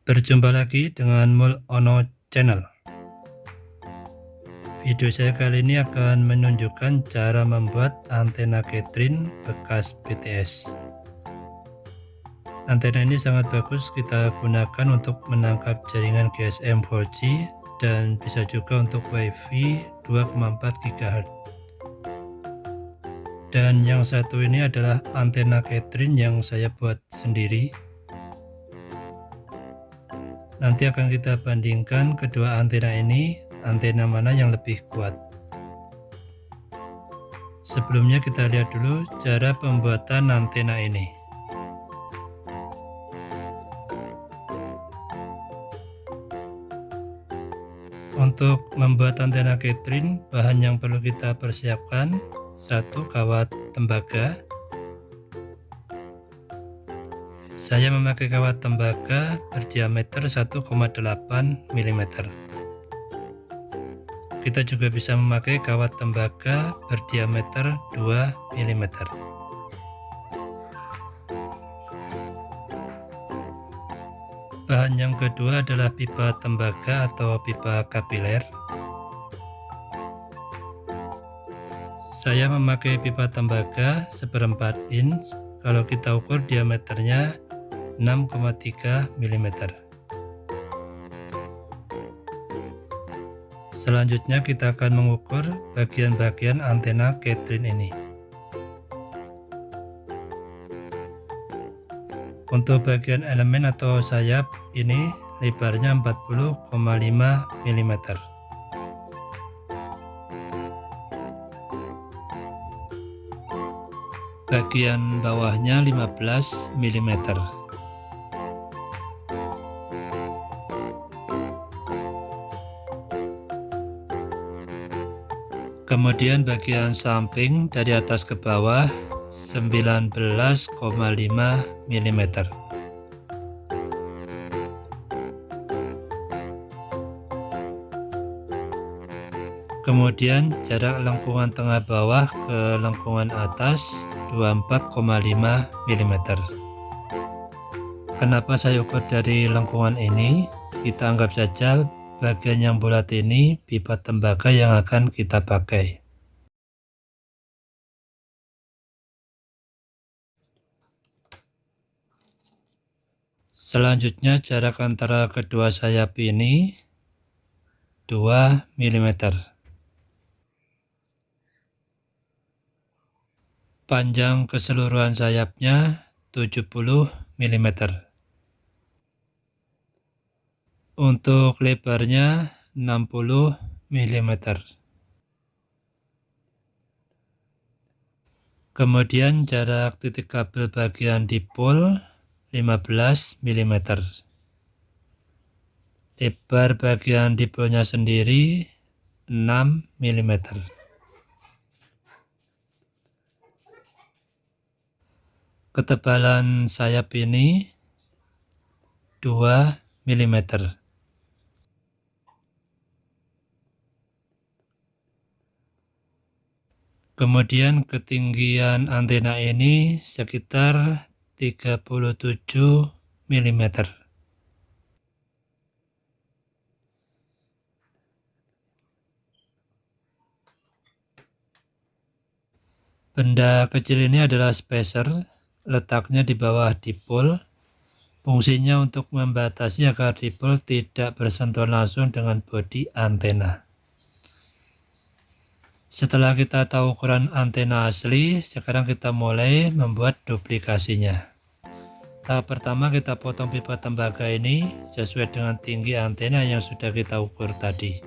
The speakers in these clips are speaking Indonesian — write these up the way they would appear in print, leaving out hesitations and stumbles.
Berjumpa lagi dengan Mulyono Channel. Video saya kali ini akan menunjukkan cara membuat antena Catherine bekas BTS. Antena ini sangat bagus kita gunakan untuk menangkap jaringan GSM 4G dan bisa juga untuk WiFi 2,4 GHz. Dan yang satu ini adalah antena Catherine yang saya buat sendiri. Nanti akan kita bandingkan kedua antena ini, antena mana yang lebih kuat. Sebelumnya kita lihat dulu cara pembuatan antena ini. Untuk membuat antena Catherine, bahan yang perlu kita persiapkan: 1 kawat tembaga. Saya memakai kawat tembaga berdiameter 1,8 mm. Kita juga bisa memakai kawat tembaga berdiameter 2 mm. Bahan yang kedua adalah pipa tembaga atau pipa kapiler. Saya memakai pipa tembaga 1/4 inch. Kalau kita ukur diameternya 6,3 mm. Selanjutnya kita akan mengukur bagian-bagian antena Catherine ini. Untuk bagian elemen atau sayap ini lebarnya 40,5 mm. Bagian bawahnya 15 mm. Kemudian bagian samping dari atas ke bawah 19,5 mm. Kemudian jarak lengkungan tengah bawah ke lengkungan atas 24,5 mm. Kenapa saya ukur dari lengkungan ini? Kita anggap saja bagian yang bulat ini pipa tembaga yang akan kita pakai. Selanjutnya jarak antara kedua sayap ini 2 mm. Panjang keseluruhan sayapnya 70 mm. Untuk lebarnya 60 mm. Kemudian jarak titik kabel bagian dipol 15 mm. Lebar bagian dipolnya sendiri 6 mm. Ketebalan sayap ini 2 mm. Kemudian ketinggian antena ini sekitar 37 mm. Benda kecil ini adalah spacer, letaknya di bawah dipol. Fungsinya untuk membatasi agar dipol tidak bersentuhan langsung dengan bodi antena. Setelah kita tahu ukuran antena asli, sekarang kita mulai membuat duplikasinya. Tahap pertama, kita potong pipa tembaga ini sesuai dengan tinggi antena yang sudah kita ukur tadi.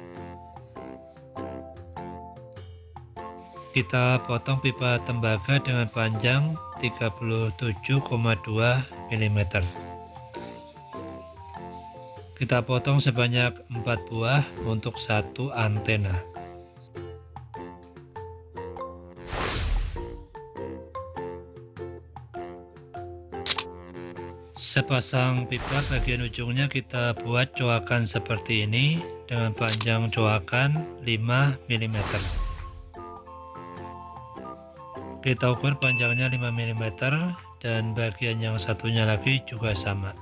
Kita potong pipa tembaga dengan panjang 37,2 mm. Kita potong sebanyak 4 buah untuk satu antena. Sepasang pipa bagian ujungnya kita buat coakan seperti ini dengan panjang coakan 5 mm. Kita ukur panjangnya 5 mm dan bagian yang satunya lagi juga sama.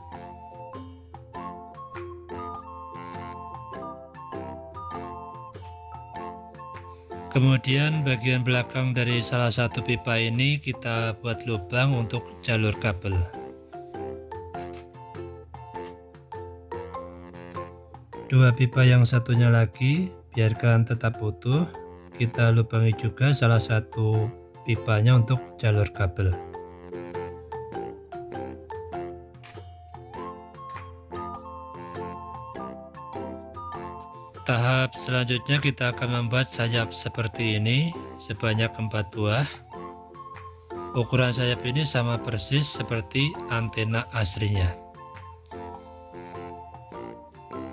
Kemudian bagian belakang dari salah satu pipa ini kita buat lubang untuk jalur kabel. Dua pipa yang satunya lagi biarkan tetap utuh, kita lubangi juga salah satu pipanya untuk jalur kabel. Tahap selanjutnya kita akan membuat sayap seperti ini sebanyak 4 buah. Ukuran sayap ini sama persis seperti antena aslinya.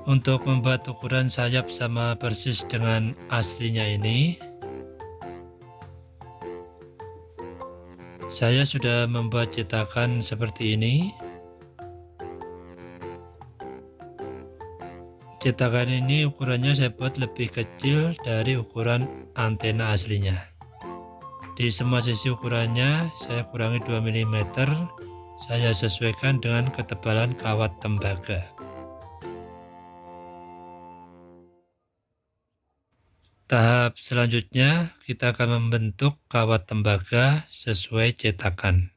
Untuk membuat ukuran sayap sama persis dengan aslinya ini, saya sudah membuat cetakan seperti ini. Cetakan ini ukurannya saya buat lebih kecil dari ukuran antena aslinya. Di semua sisi ukurannya saya kurangi 2 mm. Saya sesuaikan dengan ketebalan kawat tembaga. Tahap selanjutnya kita akan membentuk kawat tembaga sesuai cetakan.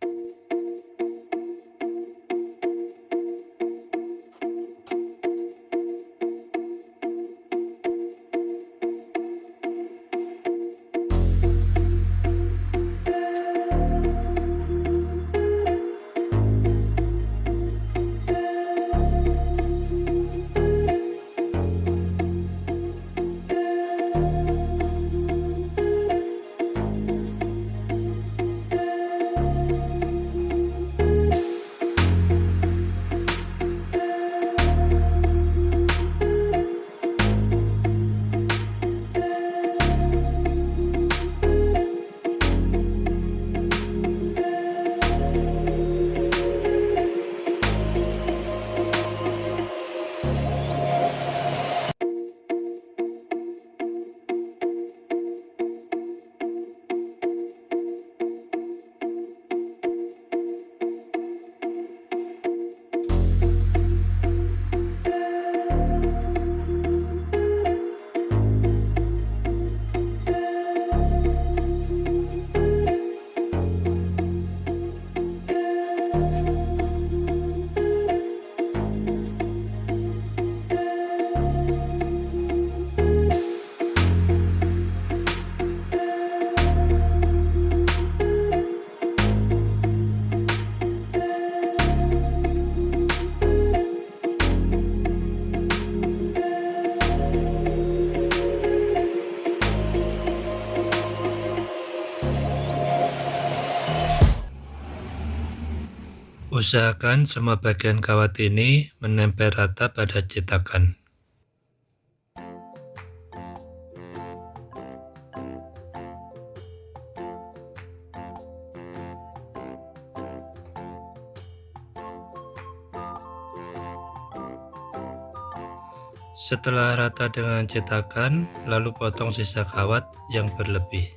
Usahakan semua bagian kawat ini menempel rata pada cetakan. Setelah rata dengan cetakan, lalu potong sisa kawat yang berlebih.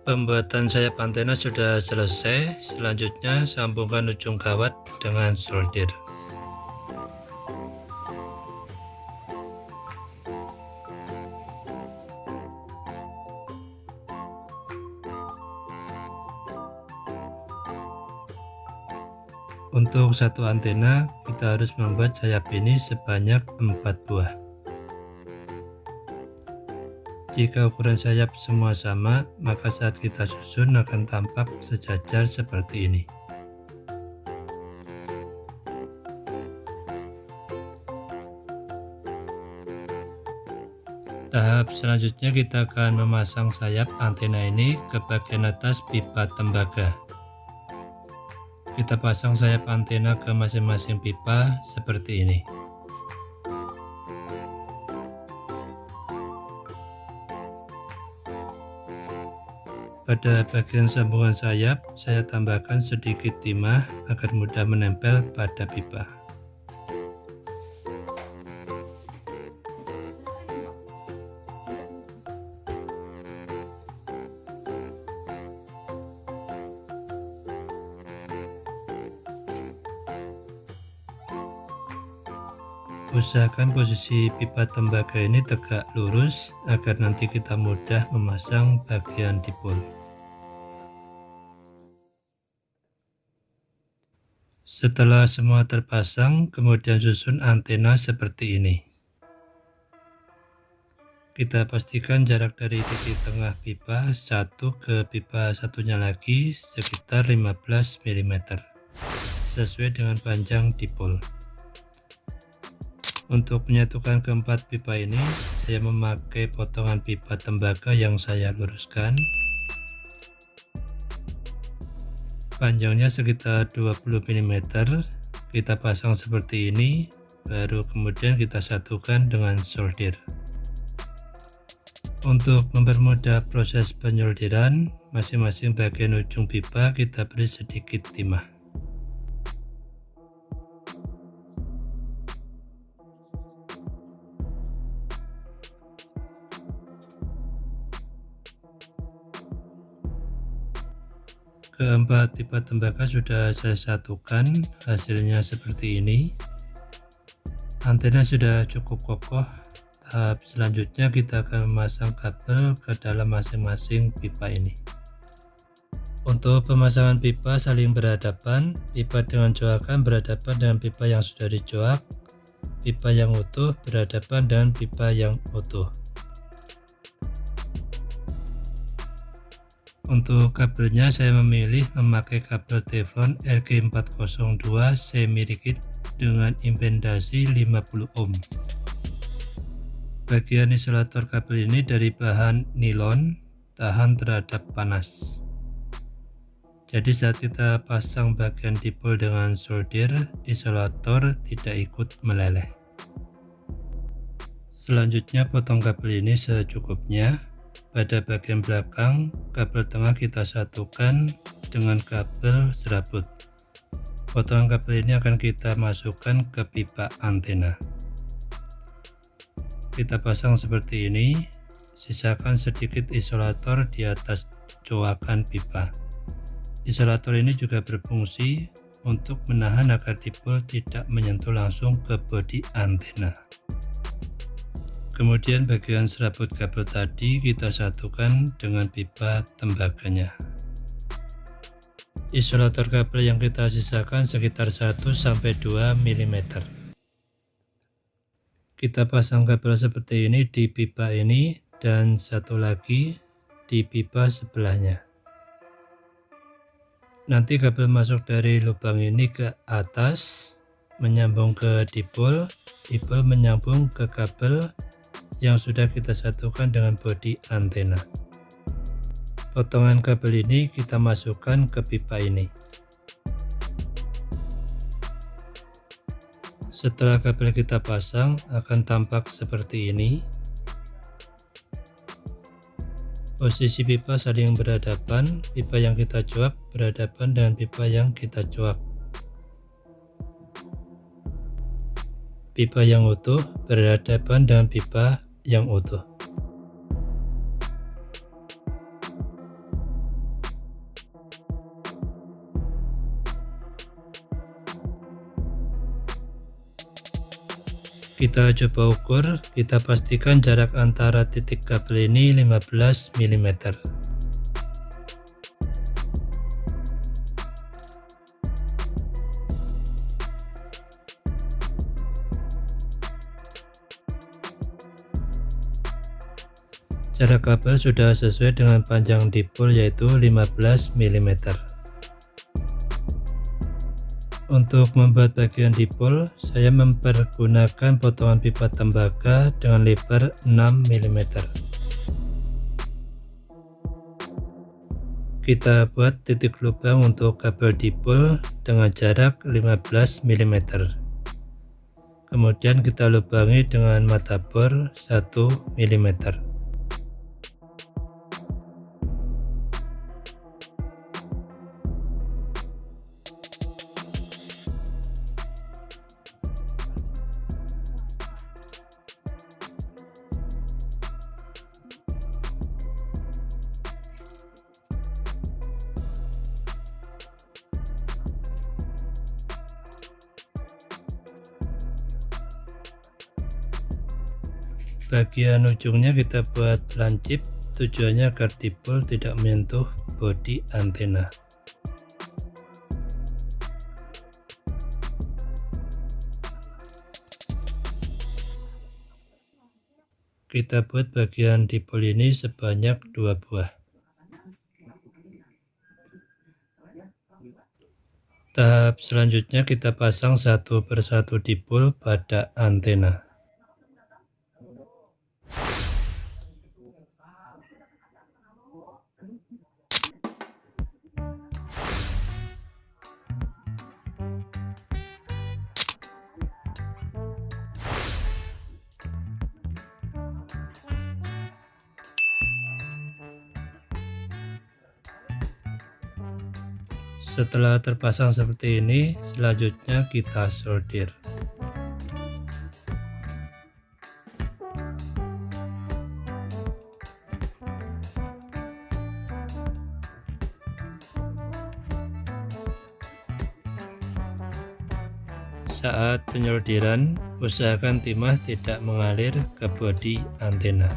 Pembuatan sayap antena sudah selesai. Selanjutnya sambungkan ujung kawat dengan solder. Untuk satu antena kita harus membuat sayap ini sebanyak 4 buah. Jika ukuran sayap semua sama, maka saat kita susun akan tampak sejajar seperti ini. Tahap selanjutnya kita akan memasang sayap antena ini ke bagian atas pipa tembaga. Kita pasang sayap antena ke masing-masing pipa seperti ini. Pada bagian sambungan sayap, saya tambahkan sedikit timah agar mudah menempel pada pipa. Usahakan posisi pipa tembaga ini tegak lurus agar nanti kita mudah memasang bagian dipol. Setelah semua terpasang, kemudian susun antena seperti ini. Kita pastikan jarak dari titik tengah pipa satu ke pipa satunya lagi sekitar 15 mm, sesuai dengan panjang dipol. Untuk menyatukan keempat pipa ini, saya memakai potongan pipa tembaga yang saya luruskan. Panjangnya sekitar 20 mm, kita pasang seperti ini, baru kemudian kita satukan dengan solder. Untuk mempermudah proses penyolderan, masing-masing bagian ujung pipa kita beri sedikit timah. Keempat pipa tembaga sudah saya satukan, hasilnya seperti ini. Antena sudah cukup kokoh. Tahap selanjutnya kita akan memasang kabel ke dalam masing-masing pipa ini. Untuk pemasangan pipa saling berhadapan, pipa dengan coakan berhadapan dengan pipa yang sudah dicoak, pipa yang utuh berhadapan dengan pipa yang utuh. Untuk kabelnya saya memilih memakai kabel Teflon RG402 semi rigid dengan impedasi 50 ohm. Bagian isolator kabel ini dari bahan nilon, tahan terhadap panas. Jadi saat kita pasang bagian dipol dengan solder, isolator tidak ikut meleleh. Selanjutnya potong kabel ini secukupnya. Pada bagian belakang, kabel tengah kita satukan dengan kabel serabut. Potongan kabel ini akan kita masukkan ke pipa antena. Kita pasang seperti ini, sisakan sedikit isolator di atas coakan pipa. Isolator ini juga berfungsi untuk menahan agar dipol tidak menyentuh langsung ke bodi antena. Kemudian bagian serabut kabel tadi kita satukan dengan pipa tembaganya. Isolator kabel yang kita sisakan sekitar 1-2 mm. Kita pasang kabel seperti ini di pipa ini dan satu lagi di pipa sebelahnya. Nanti kabel masuk dari lubang ini ke atas, menyambung ke dipol, dipol menyambung ke kabel yang sudah kita satukan dengan bodi antena. Potongan kabel ini kita masukkan ke pipa ini. Setelah kabel kita pasang akan tampak seperti ini. Posisi pipa saling berhadapan, pipa yang kita coak berhadapan dengan pipa yang kita coak. Pipa yang utuh berhadapan dengan pipa yang utuh. Kita coba ukur, kita pastikan jarak antara titik kabel ini 15 mm. Jarak kabel sudah sesuai dengan panjang dipol yaitu 15 mm. Untuk membuat bagian dipol, saya mempergunakan potongan pipa tembaga dengan lebar 6 mm. Kita buat titik lubang untuk kabel dipol dengan jarak 15 mm. Kemudian kita lubangi dengan mata bor 1 mm. Bagian ujungnya kita buat lancip, tujuannya agar dipol tidak menyentuh bodi antena. Kita buat bagian dipol ini sebanyak 2 buah. Tahap selanjutnya kita pasang satu persatu dipol pada antena. Setelah terpasang seperti ini, selanjutnya kita solder. Saat penyolderan, usahakan timah tidak mengalir ke bodi antena.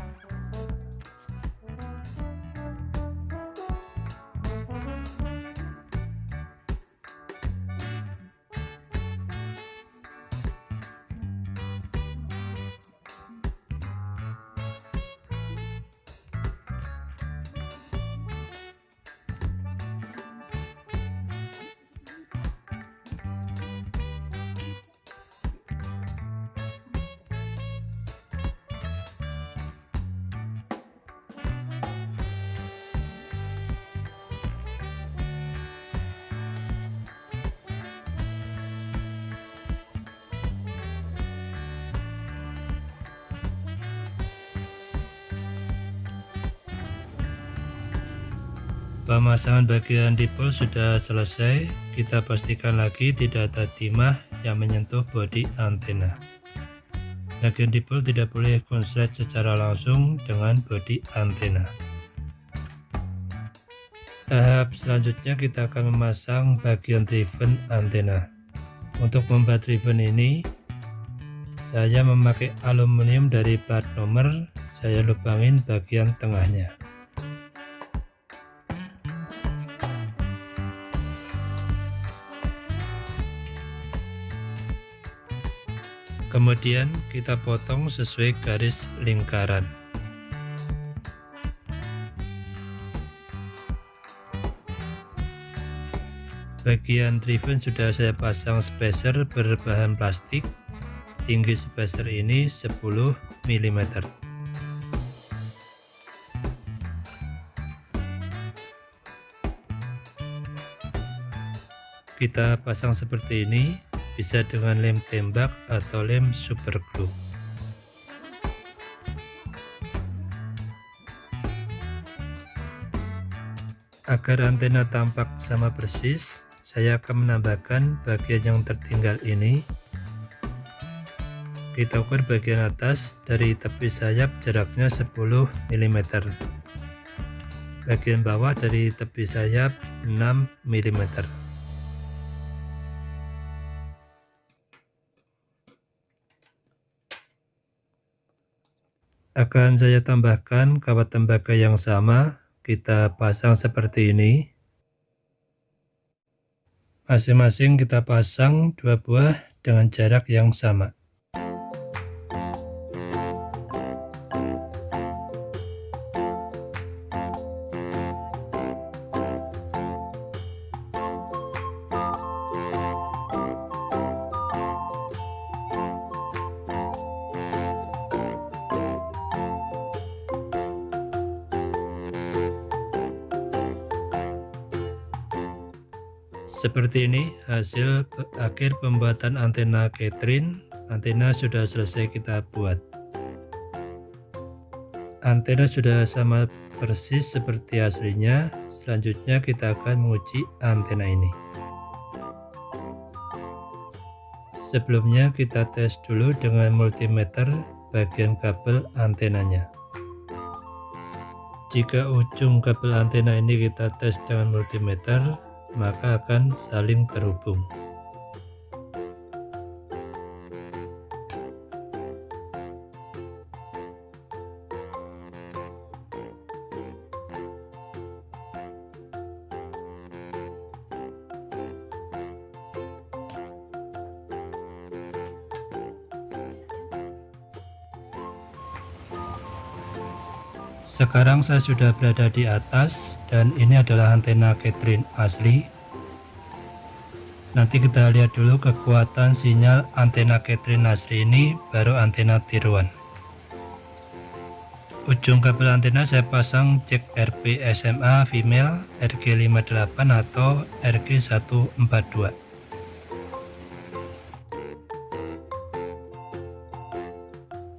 Pemasangan bagian dipol sudah selesai. Kita pastikan lagi tidak ada timah yang menyentuh bodi antena. Bagian dipol tidak boleh konslet secara langsung dengan bodi antena. Tahap selanjutnya kita akan memasang bagian ribbon antena. Untuk membuat ribbon ini, saya memakai aluminium dari plat nomor. Saya lubangin bagian tengahnya. Kemudian kita potong sesuai garis lingkaran. Bagian ribbon sudah saya pasang spacer berbahan plastik. Tinggi spacer ini 10 mm. Kita pasang seperti ini. Bisa dengan lem tembak atau lem super glue. Agar antena tampak sama persis, saya akan menambahkan bagian yang tertinggal ini. Kita ukur bagian atas dari tepi sayap jaraknya 10 mm. Bagian bawah dari tepi sayap 6 mm. Akan saya tambahkan kawat tembaga yang sama, kita pasang seperti ini. Masing-masing kita pasang 2 buah dengan jarak yang sama. Seperti ini hasil akhir pembuatan antena Catherine. Antena sudah selesai kita buat. Antena sudah sama persis seperti aslinya. Selanjutnya kita akan menguji antena ini. Sebelumnya kita tes dulu dengan multimeter bagian kabel antenanya. Jika ujung kabel antena ini kita tes dengan multimeter, maka akan saling terhubung. Sekarang saya sudah berada di atas dan ini adalah antena Catherine asli. Nanti kita lihat dulu kekuatan sinyal antena Catherine asli ini baru antena tiruan. Ujung kabel antena saya pasang jack RP SMA female RG58 atau RG142.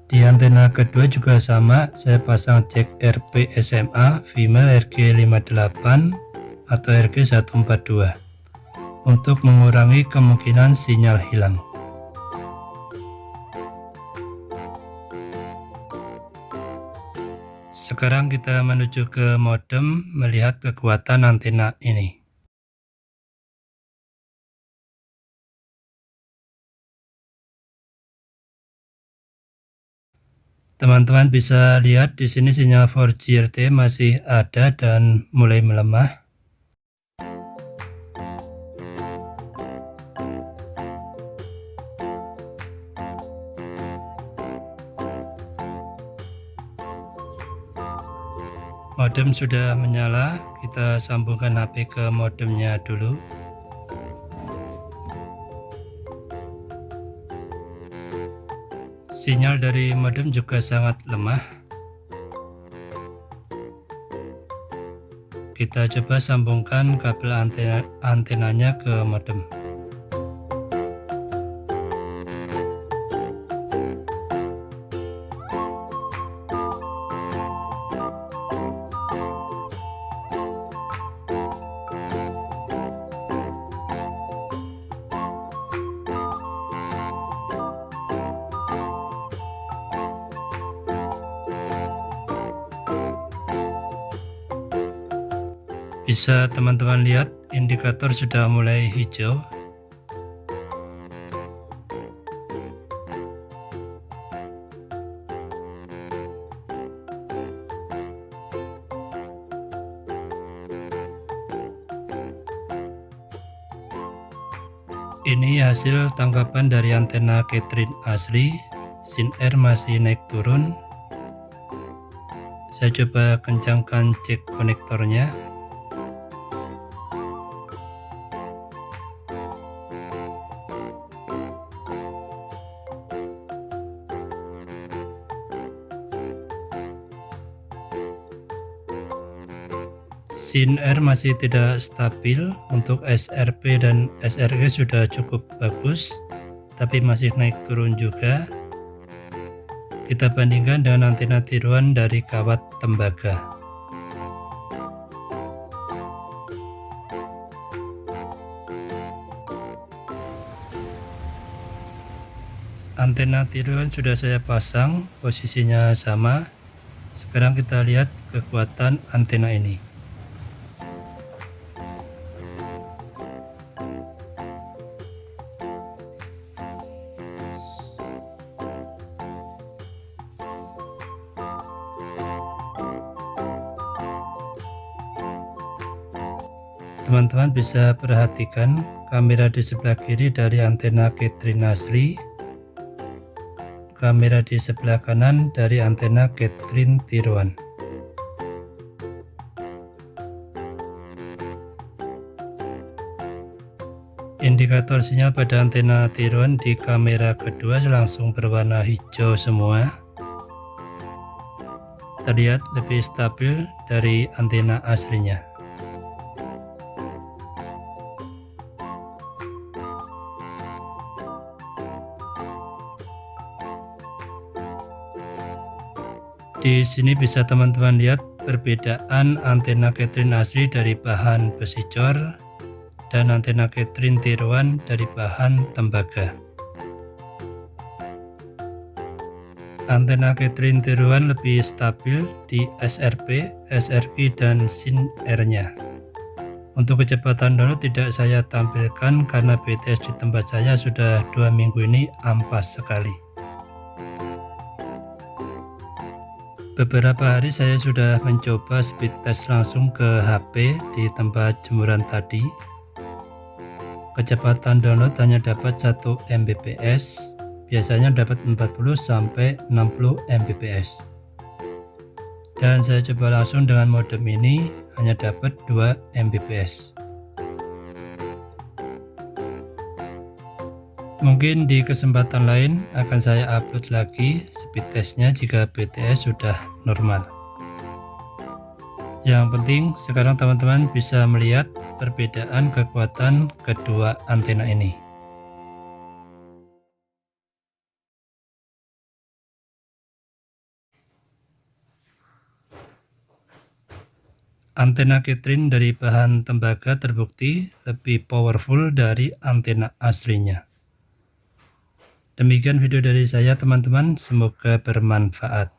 Di antena kedua juga sama, saya pasang jack RP SMA female RG58 atau RG142 untuk mengurangi kemungkinan sinyal hilang. Sekarang kita menuju ke modem melihat kekuatan antena ini. Teman-teman bisa lihat di sini sinyal 4G LTE masih ada dan mulai melemah. Modem sudah menyala, kita sambungkan HP ke modemnya dulu. Sinyal dari modem juga sangat lemah. Kita coba sambungkan kabel antenanya ke modem. Bisa teman-teman lihat indikator sudah mulai hijau. Ini hasil tangkapan dari antena Catherine asli. Sin R masih naik turun. Saya coba kencangkan cek konektornya. Sin R masih tidak stabil. Untuk SRP dan SRG sudah cukup bagus, tapi masih naik turun juga. Kita bandingkan dengan antena tiruan dari kawat tembaga. Antena tiruan sudah saya pasang, posisinya sama. Sekarang kita lihat kekuatan antena ini. Teman-teman bisa perhatikan kamera di sebelah kiri dari antena Catherine asli, kamera di sebelah kanan dari antena Catherine tiruan. Indikator sinyal pada antena tiruan di kamera kedua langsung berwarna hijau semua. Terlihat lebih stabil dari antena aslinya. Di sini bisa teman-teman lihat perbedaan antena Catherine asli dari bahan besi cor dan antena Catherine tiruan dari bahan tembaga. Antena Catherine tiruan lebih stabil di SRP, SRQ dan Sin R-nya. Untuk kecepatan download tidak saya tampilkan karena BTS di tempat saya sudah 2 minggu ini ampas sekali. Beberapa hari saya sudah mencoba speed test langsung ke HP di tempat jemuran tadi. Kecepatan download hanya dapat 1 Mbps, biasanya dapat 40 sampai 60 Mbps. Dan saya coba langsung dengan modem ini, hanya dapat 2 Mbps. Mungkin di kesempatan lain akan saya upload lagi speed testnya jika BTS sudah normal. Yang penting sekarang teman-teman bisa melihat perbedaan kekuatan kedua antena ini. Antena Catherine dari bahan tembaga terbukti lebih powerful dari antena aslinya. Demikian video dari saya teman-teman, semoga bermanfaat.